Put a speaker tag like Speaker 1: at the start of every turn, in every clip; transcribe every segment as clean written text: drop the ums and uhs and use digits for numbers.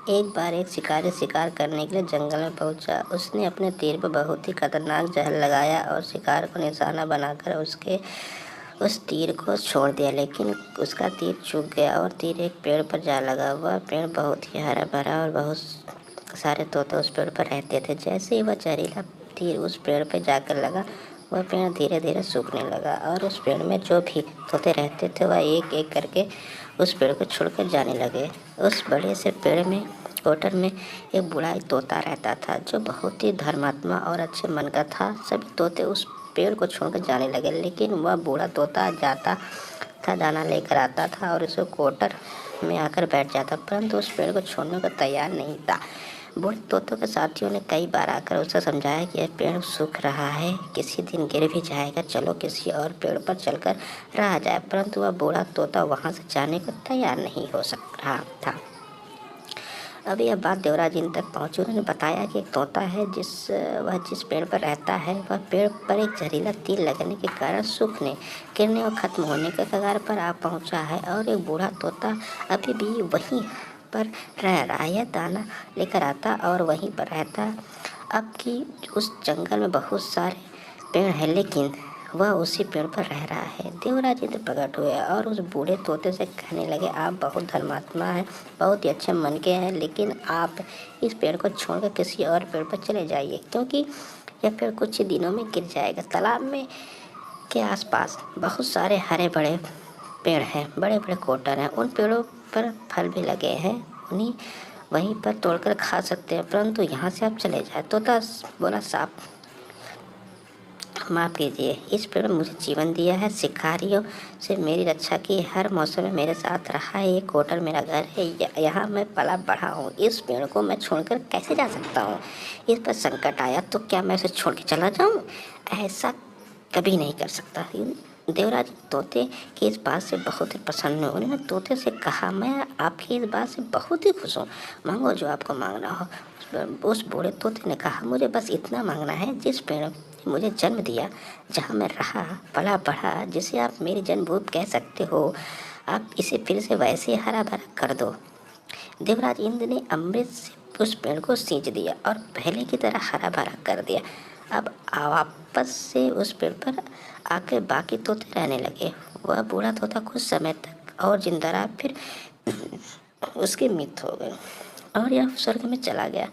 Speaker 1: एक बार एक शिकारी शिकार करने के लिए जंगल में पहुंचा। उसने अपने तीर पर बहुत ही खतरनाक जहर लगाया और शिकार को निशाना बनाकर उसके उस तीर को छोड़ दिया, लेकिन उसका तीर चूक गया और तीर एक पेड़ पर जा लगा। वह पेड़ बहुत ही हरा भरा और बहुत सारे तोते उस पेड़ पर रहते थे। जैसे ही वह जहरीला तीर उस पेड़ पर जाकर लगा, वह पेड़ धीरे धीरे सूखने लगा और उस पेड़ में जो भी तोते रहते थे वह एक एक करके उस पेड़ को छोड़कर जाने लगे। उस बड़े से पेड़ में कोटर में एक बूढ़ा तोता रहता था जो बहुत ही धर्मात्मा और अच्छे मन का था। सभी तोते उस पेड़ को छोड़कर जाने लगे, लेकिन वह बूढ़ा तोता जाता था, दाना लेकर आता था और उसे कोटर में आकर बैठ जाता, परंतु उस पेड़ को छोड़ने को तैयार नहीं था। बूढ़े तोतों के साथियों ने कई बार आकर उसे समझाया कि यह पेड़ सूख रहा है, किसी दिन गिर भी जाएगा, चलो किसी और पेड़ पर चलकर रहा जाए, परंतु वह बूढ़ा तोता वहां से जाने को तैयार नहीं हो सक रहा था। अब यह बात देवराज इन तक पहुंची। उन्होंने बताया कि एक तोता है जिस पेड़ पर रहता है, वह पेड़ पर एक जहरीला तीर लगने के कारण सूखने, गिरने और खत्म होने के कगार पर आ पहुंचा है और एक बूढ़ा तोता अभी भी वहीं पर रह रहा है। यह दाना लेकर आता और वहीं पर रहता। अब कि उस जंगल में बहुत सारे पेड़ हैं, लेकिन वह उसी पेड़ पर रह रहा है। देवराज इंद्र प्रकट हुए और उस बूढ़े तोते से कहने लगे, आप बहुत धर्मात्मा हैं, बहुत ही अच्छे मन के हैं, लेकिन आप इस पेड़ को छोड़कर किसी और पेड़ पर चले जाइए, क्योंकि यह पेड़ कुछ ही दिनों में गिर जाएगा। तालाब में के आसपास बहुत सारे हरे भरे पेड़ हैं, बड़े बड़े कोटर हैं, उन पेड़ों पर फल भी लगे हैं, उन्हीं वहीं पर तोड़कर खा सकते हैं, परंतु यहाँ से आप चले जाए। तोता बोला, साफ माफ़ कीजिए, इस पेड़ ने मुझे जीवन दिया है, शिकारियों से मेरी रक्षा की, हर मौसम में मेरे साथ रहा है, ये कोटर मेरा घर है, यहाँ मैं पला बढ़ा हूँ, इस पेड़ को मैं छोड़कर कैसे जा सकता हूँ? इस पर संकट आया तो क्या मैं उसे छोड़ के चला जाऊँ? ऐसा कभी नहीं कर सकता। देवराज तोते की इस बात से बहुत ही प्रसन्न हुए। उन्होंने तोते से कहा, मैं आपकी इस बात से बहुत ही खुश हूँ, मांगो जो आपको मांगना हो। उस बूढ़े तोते ने कहा, मुझे बस इतना मांगना है, जिस पेड़ ने मुझे जन्म दिया, जहाँ मैं रहा पला बढ़ा, जिसे आप मेरी जन्मभूमि कह सकते हो, आप इसे फिर से वैसे हरा भरा कर दो। देवराज इंद्र ने अमृत से उस पेड़ को सींच दिया और पहले की तरह हरा भरा कर दिया। अब वापस से उस पेड़ पर आकर बाकी तोते रहने लगे। वह बूढ़ा तोता कुछ समय तक और जिंदा रहा, फिर उसकी मृत्यु हो गई और यह स्वर्ग में चला गया।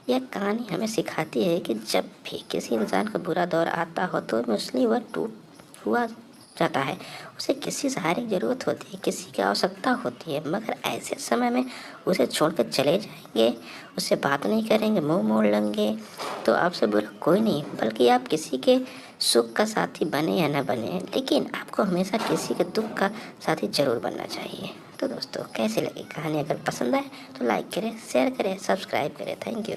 Speaker 1: यह कहानी हमें सिखाती है कि जब भी किसी इंसान का बुरा दौर आता हो तो इसलिए वह टूट हुआ जाता है, उसे किसी सहारे की ज़रूरत होती है, किसी की आवश्यकता होती है, मगर ऐसे समय में उसे छोड़कर चले जाएंगे, उससे बात नहीं करेंगे, मुंह मोड़ लेंगे, तो आपसे बुरा कोई नहीं, बल्कि आप किसी के सुख का साथी बने या न बने, लेकिन आपको हमेशा किसी के दुख का साथी जरूर बनना चाहिए। तो दोस्तों, कैसे लगी कहानी? अगर पसंद आए तो लाइक करें, शेयर करें, सब्सक्राइब करें। Thank you.